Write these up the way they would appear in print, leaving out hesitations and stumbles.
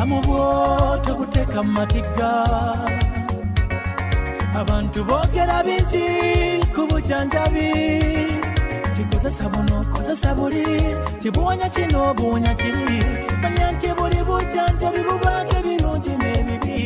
obulamu bwo tobuteka mu matigga. Abantu boogera bingi ku bujjanjabi. Tikozesa buno kozesa buli, tibuwonya kino buwonya kiri. Manya nti buli bujjanjabi bubaako ebirungi n'ebibi.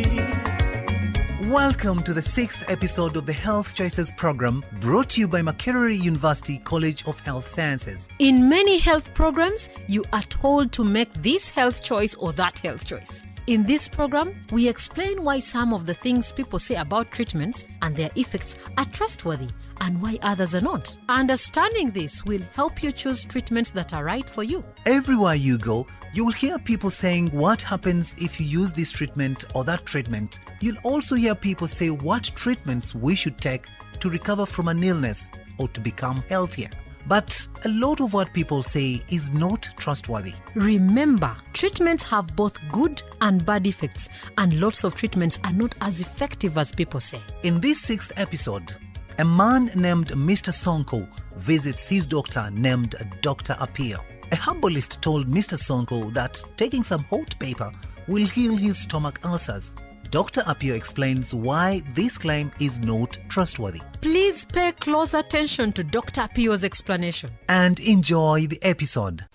Welcome to the 6th episode of the Health Choices program, brought to you by Makerere University College of Health Sciences. In many health programs, you are told to make this health choice or that health choice. In this program, we explain why some of the things people say about treatments and their effects are trustworthy and why others are not. Understanding this will help you choose treatments that are right for you. Everywhere you go, you will hear people saying what happens if you use this treatment or that treatment. You'll also hear people say what treatments we should take to recover from an illness or to become healthier. But a lot of what people say is not trustworthy. Remember, treatments have both good and bad effects, and lots of treatments are not as effective as people say. In this 6th episode, a man named Mr. Sonko visits his doctor named Dr. Apio. A herbalist told Mr. Sonko that taking some hot pepper will heal his stomach ulcers. Dr. Apio explains why this claim is not trustworthy. Please pay close attention to Dr. Apio's explanation. And enjoy the episode.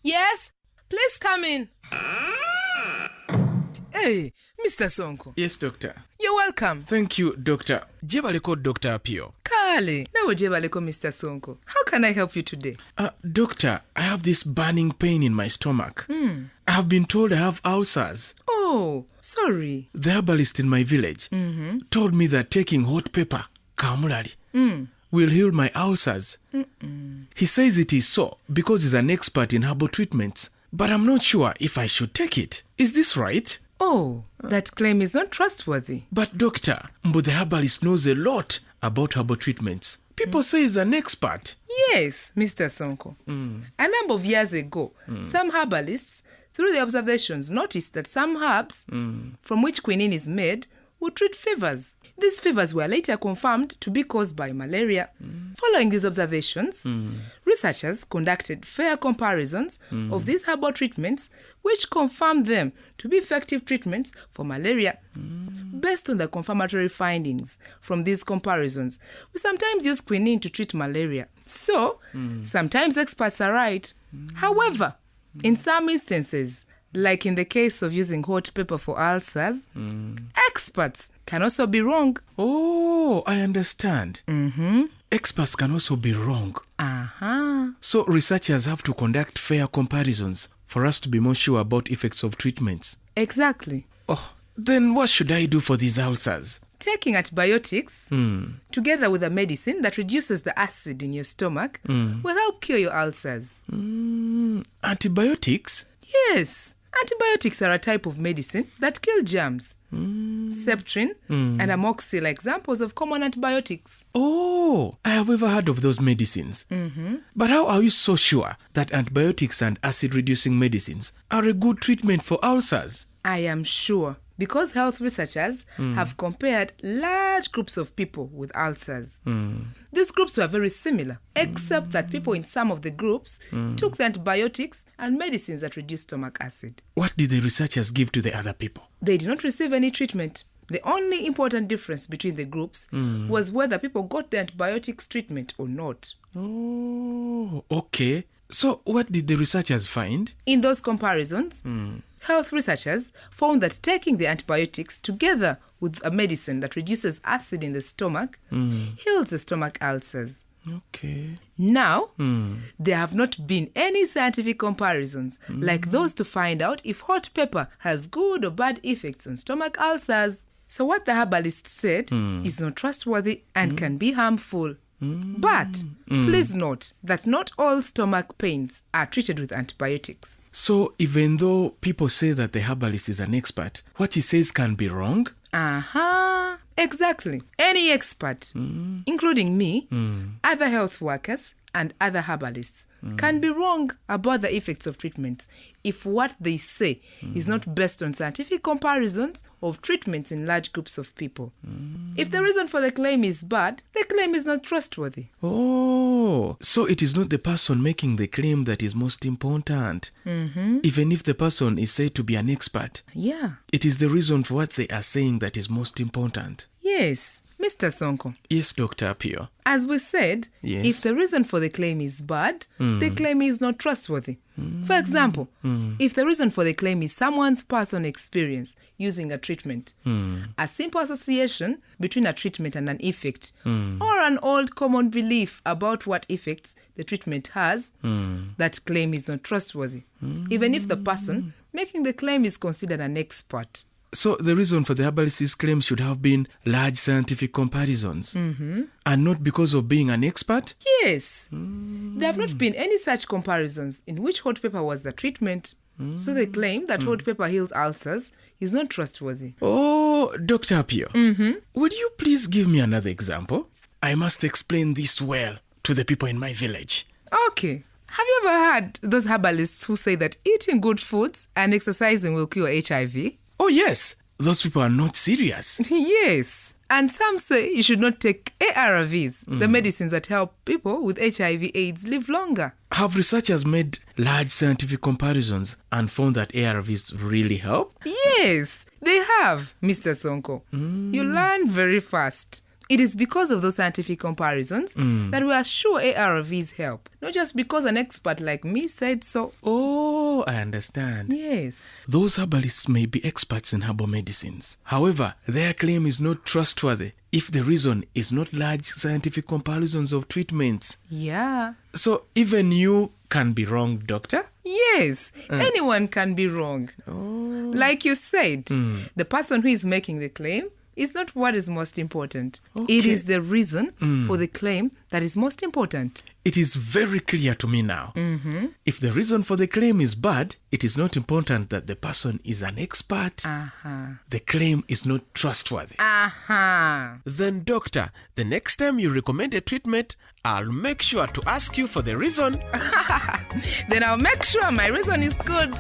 Yes, please come in. Hey, Mr. Sonko. Yes, doctor. You're welcome. Thank you, doctor. Jebaleko, Dr. Apio. Kale, now Jebaleko, Mr. Sonko. How can I help you today? Doctor, I have this burning pain in my stomach. I have been told I have ulcers. Oh, sorry. The herbalist in my village told me that taking hot pepper, kamulari, will heal my ulcers. He says it is so because he's an expert in herbal treatments, but I'm not sure if I should take it. Is this right? Oh, that claim is not trustworthy. But doctor, the herbalist knows a lot about herbal treatments. People say he's an expert. Yes, Mr. Sonko. A number of years ago, some herbalists, through their observations, noticed that some herbs from which quinine is made would treat fevers. These fevers were later confirmed to be caused by malaria. Following these observations, researchers conducted fair comparisons of these herbal treatments, which confirmed them to be effective treatments for malaria. Based on the confirmatory findings from these comparisons, we sometimes use quinine to treat malaria. So, sometimes experts are right. However, in some instances, like in the case of using hot pepper for ulcers, experts can also be wrong. Oh, I understand. Experts can also be wrong. So researchers have to conduct fair comparisons for us to be more sure about effects of treatments. Exactly. Oh, then what should I do for these ulcers? Taking antibiotics together with a medicine that reduces the acid in your stomach will help cure your ulcers. Antibiotics? Yes. Antibiotics are a type of medicine that kill germs. Septrin and amoxicillin are examples of common antibiotics. Oh, I have ever heard of those medicines. But how are you so sure that antibiotics and acid-reducing medicines are a good treatment for ulcers? I am sure because health researchers have compared large groups of people with ulcers. These groups were very similar, except that people in some of the groups took the antibiotics and medicines that reduce stomach acid. What did the researchers give to the other people? They did not receive any treatment. The only important difference between the groups was whether people got the antibiotics treatment or not. Oh, okay. So what did the researchers find? In those comparisons, health researchers found that taking the antibiotics together with a medicine that reduces acid in the stomach heals the stomach ulcers. Okay. Now, there have not been any scientific comparisons like those to find out if hot pepper has good or bad effects on stomach ulcers. So what the herbalist said is not trustworthy and can be harmful. But please note that not all stomach pains are treated with antibiotics. So even though people say that the herbalist is an expert, what he says can be wrong? Exactly. Any expert, including me, other health workers, and other herbalists can be wrong about the effects of treatments if what they say is not based on scientific comparisons of treatments in large groups of people. If the reason for the claim is bad, the claim is not trustworthy. Oh, so it is not the person making the claim that is most important. Even if the person is said to be an expert, Yeah. it is the reason for what they are saying that is most important. Yes, Mr. Sonko. Yes, Dr. Apio. As we said, Yes. if the reason for the claim is bad, the claim is not trustworthy. For example, if the reason for the claim is someone's personal experience using a treatment, a simple association between a treatment and an effect, or an old common belief about what effects the treatment has, that claim is not trustworthy, even if the person making the claim is considered an expert. So the reason for the herbalist's claim should have been large scientific comparisons, and not because of being an expert? Yes, there have not been any such comparisons in which hot pepper was the treatment, so the claim that hot pepper heals ulcers is not trustworthy. Oh, Dr. Apio, would you please give me another example? I must explain this well to the people in my village. Okay. Have you ever heard those herbalists who say that eating good foods and exercising will cure HIV? Oh yes, those people are not serious. Yes. And some say you should not take ARVs, the medicines that help people with HIV/AIDS live longer. Have researchers made large scientific comparisons and found that ARVs really help? Yes, they have, Mr. Sonko. You learn very fast. It is because of those scientific comparisons that we are sure ARVs help, not just because an expert like me said so. Oh, I understand. Yes. Those herbalists may be experts in herbal medicines. However, their claim is not trustworthy if the reason is not large scientific comparisons of treatments. Yeah. So even you can be wrong, doctor? Yes, anyone can be wrong. Like you said, the person who is making the claim is not what is most important. Okay. It is the reason for the claim that is most important. It is very clear to me now. If the reason for the claim is bad, it is not important that the person is an expert. The claim is not trustworthy. Then, doctor, the next time you recommend a treatment, I'll make sure to ask you for the reason. Then I'll make sure my reason is good.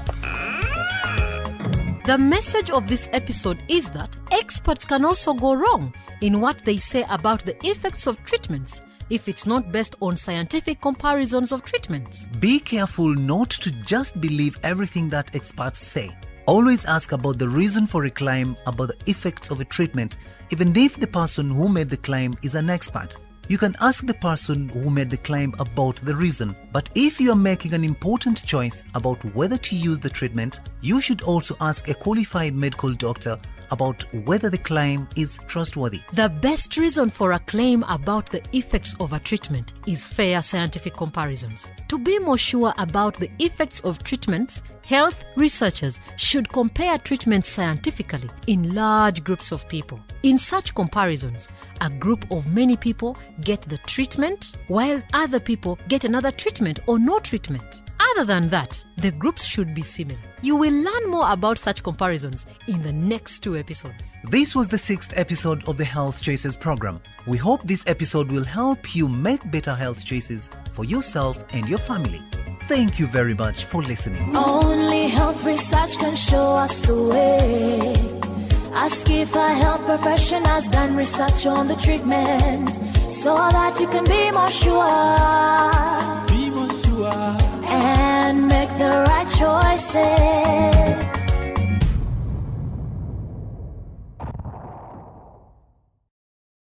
The message of this episode is that experts can also go wrong in what they say about the effects of treatments if it's not based on scientific comparisons of treatments. Be careful not to just believe everything that experts say. Always ask about the reason for a claim about the effects of a treatment, even if the person who made the claim is an expert. You can ask the person who made the claim about the reason, but if you are making an important choice about whether to use the treatment, you should also ask a qualified medical doctor about whether the claim is trustworthy. The best reason for a claim about the effects of a treatment is fair scientific comparisons. To be more sure about the effects of treatments, health researchers should compare treatments scientifically in large groups of people. In such comparisons, a group of many people get the treatment while other people get another treatment or no treatment. Other than that, the groups should be similar. You will learn more about such comparisons in the next 2 episodes. This was the 6th episode of the Health Choices program. We hope this episode will help you make better health choices for yourself and your family. Thank you very much for listening. Only health research can show us the way. Ask if a health professional has done research on the treatment so that you can be more sure. Be more sure. And make the right choices.